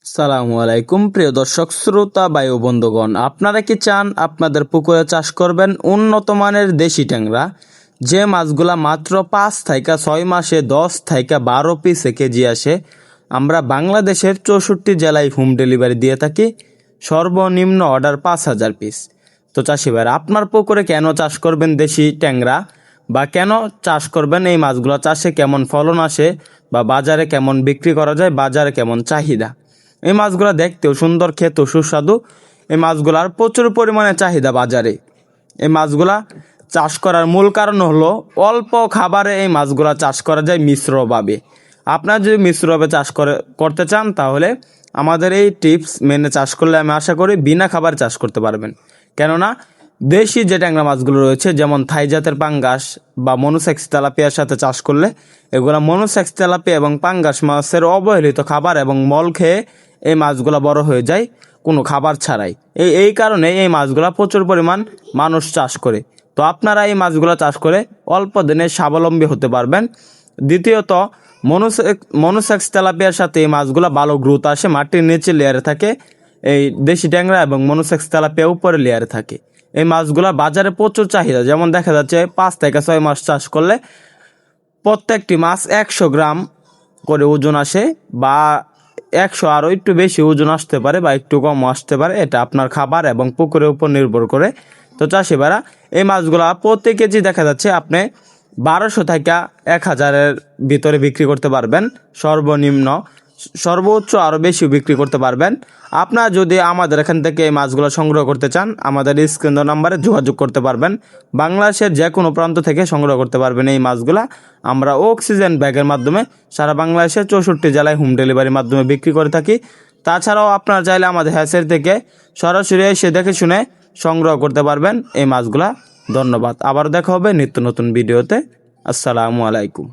সালামু আলাইকুম প্রিয় দর্শক শ্রোতা বায়ু বন্ধুগণ, আপনারা কি চান আপনাদের পুকুরে চাষ করবেন উন্নত মানের দেশি ট্যাংরা, যে মাছগুলা মাত্র 5 থেকে 6 মাসে 10 থেকে 12 পিসে কেজি আসে? আমরা বাংলাদেশের 64 জেলায় হোম ডেলিভারি দিয়ে থাকি। সর্বনিম্ন অর্ডার 5,000 পিস। তো চাষি ভাইরা, আপনার পুকুরে কেন চাষ করবেন দেশি ট্যাংরা, বা কেন চাষ করবেন এই মাছগুলো, চাষে কেমন ফলন আসে বা বাজারে কেমন বিক্রি করা যায়, বাজারে কেমন চাহিদা? এই মাছগুলো দেখতেও সুন্দর, খেতেও সুস্বাদু। এই মাছগুলার প্রচুর পরিমাণে চাহিদা বাজারে। এই মাছগুলা চাষ করার মূল কারণ হলো অল্প খাবারে এই মাছগুলা চাষ করা যায় মিশ্রভাবে। আপনারা যদি মিশ্রভাবে চাষ করতে চান, তাহলে আমাদের এই টিপস মেনে চাষ করলে আমি আশা করি বিনা খাবার চাষ করতে পারবেন। কেননা দেশি যে ট্যাংরা মাছগুলো রয়েছে, যেমন থাই জাতের পাঙ্গাস বা মনোসেক্স তেলাপিয়ার সাথে চাষ করলে, এগুলো মনোসেক্স তেলাপিয়া এবং পাঙ্গাস মাছের অবহেলিত খাবার এবং মল খেয়ে এই মাছগুলো বড় হয়ে যায় কোনো খাবার ছাড়াই। এই কারণে এই মাছগুলো প্রচুর পরিমাণ মানুষ চাষ করে। তো আপনারা এই মাছগুলো চাষ করে অল্প দিনে স্বাবলম্বী হতে পারবেন। দ্বিতীয়ত, মনোসেক্স তেলাপিয়ার সাথে এই মাছগুলো ভালো গ্রোথ আসে, মাটির নিচে লেয়ারে থাকে এই দেশি ট্যাংরা, এবং মনোসেক্স তেলাপিয়া উপরে লেয়ারে থাকে। এই মাছগুলো বাজারে প্রচুর চাহিদা, যেমন দেখা যাচ্ছে 5 থেকে 6 মাস চাষ করলে প্রত্যেকটি মাছ 100 গ্রাম করে ওজন আসে, বা 100 আরও একটু বেশি ওজন আসতে পারে বা একটু কম আসতে পারে। এটা আপনার খাবার এবং পুকুরের উপর নির্ভর করে। তো চাষি ভাইরা, এই মাছগুলো প্রতি কেজি দেখা যাচ্ছে আপনি 1200 থেকে 1000-এর ভিতরে বিক্রি করতে পারবেন সর্বনিম্ন। সর্বোচ্চ আরও বেশি বিক্রি করতে পারবেন। আপনারা যদি আমাদের এখান থেকে এই মাছগুলো সংগ্রহ করতে চান, আমাদের স্ক্রিন নাম্বারে যোগাযোগ করতে পারবেন। বাংলাদেশের যে কোনো প্রান্ত থেকে সংগ্রহ করতে পারবেন এই মাছগুলা। আমরা অক্সিজেন ব্যাগের মাধ্যমে সারা বাংলাদেশের 64 জেলায় হোম ডেলিভারির মাধ্যমে বিক্রি করে থাকি। তাছাড়াও আপনারা চাইলে আমাদের হ্যাচেরি থেকে সরাসরি এসে দেখে শুনে সংগ্রহ করতে পারবেন এই মাছগুলা। ধন্যবাদ। আবার দেখা হবে নিত্য নতুন ভিডিওতে। আসসালামু আলাইকুম।